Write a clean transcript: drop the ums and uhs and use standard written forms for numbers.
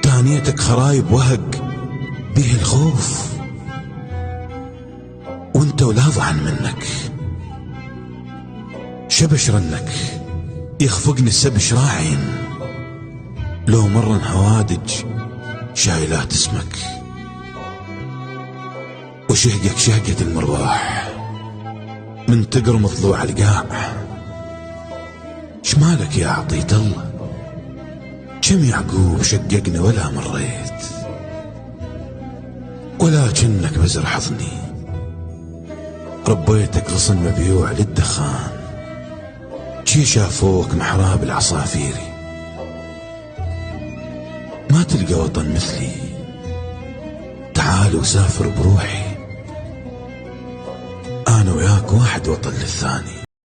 تانيتك خرايب وهق به الخوف، وانت ولا ضعن منك شبش رنك يخفقني السبش راعين، لو مرن هوادج شايلات اسمك، وشهقك شهقة المرواح من تقرم ضلوع القاع. شمالك يا عطية الله، كم يعقوب شققني ولا مريت، ولكنك بزر حضني ربيتك غصن مبيوع للدخان، شي شافوك محراب العصافيري، ما تلقى وطن مثلي، تعال وسافر بروحي، أنا وياك واحد وطن للثاني.